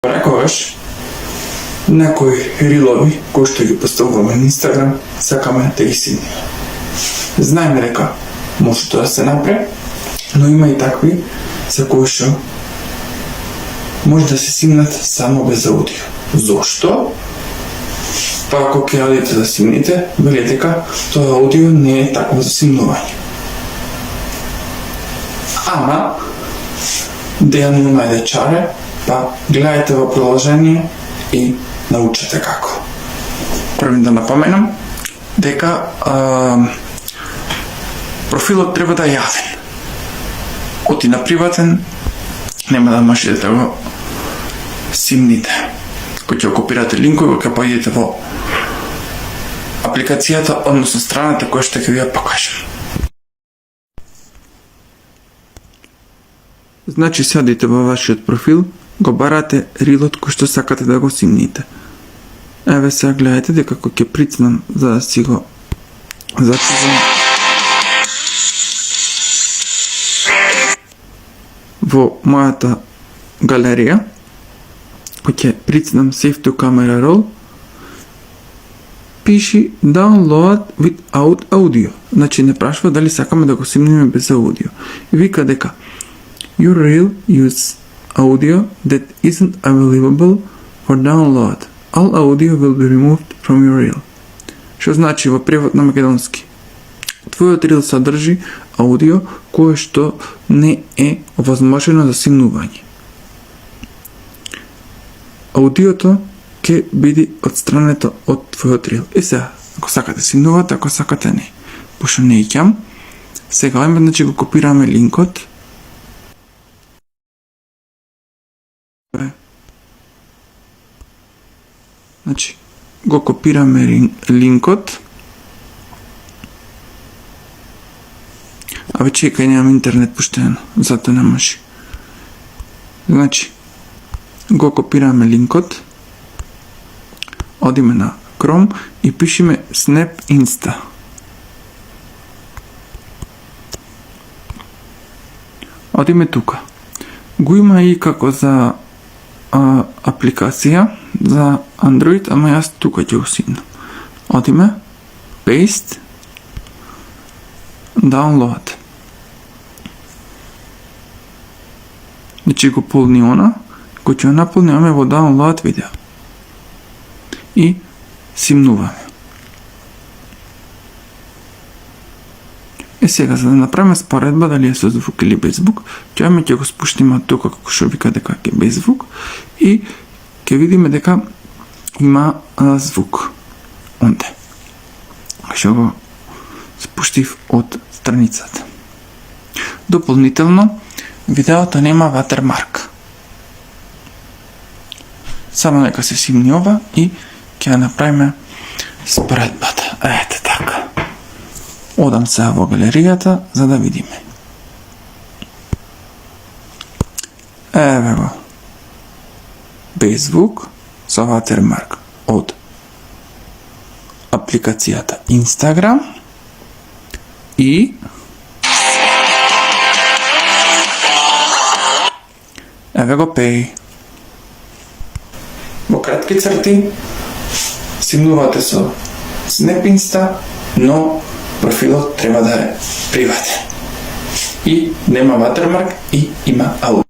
Некогаш некои рилови кои што ги поставуваме на Инстаграм сакаме да ги симниме. Знаеме дека може тоа да се направи, но има и такви за кои што може да се симнат само без аудио. Зошто? Па ако ќе одите да симните, вели дека тоа аудио не е такво за симнување. Ама Дејан му најде чаре, па гледајте во приложение и научете како. Првим да напоменам дека профилот треба да е јавен. Оти на приватен нема да можете да го симните. Кој ќе копирате линкови, ќе поидете во апликацијата, односно страната која што ќе ви ја покажам. Значи седите во вашиот профил, го барате рилот кој што сакате да го симните. Еве сега гледајте дека кога ќе прицнам за да си го зачузам во мојата галерија, кога ќе прицнам Save to Camera Roll, пиши Download without audio. Значи не прашува дали сакаме да го симниме без аудио. И вика дека Your reel use audio that isn't available for download. All audio will be removed from your reel. Што значи во превод на македонски? Твојот рил содржи аудио кое што не е овозможено за симнување. Аудиото ќе биде отстрането од твојот рил. И сега, ако сакате симнувате, ако сакате не. Пошто не икам, сега овој значи го копираме линкот. Значи, го копираме линкот. Абе чекај, немам интернет пуштено, затоа не може. Значи, го копираме линкот, одиме на Chrome и пишеме Snap Insta. Одиме тука. Го има и како за апликација за Android, ама јас тука ќе го симнам. Одиме, Paste, Download. Значи го полни она, кој ќе го наполниваме во Download видео. И симнуваме. И сега, за да направиме споредба дали е со звук или без звук, ќе го спуштиме тука како што вика дека е без звук и ќе видиме дека има звук. Онде. Што го спуштив од страницата. Дополнително, видеото нема ватермарк. Само нека се симни ова и ќе ја направиме споредбата. Ете така. Одам сега во галеријата за да видиме. Еве го. Без звук со ватермарк од апликацијата Instagram и еве го Pay. Во кратки црти симнувате со Snap Insta, но профилот треба да е приватен. И нема ватермарк и има аудио.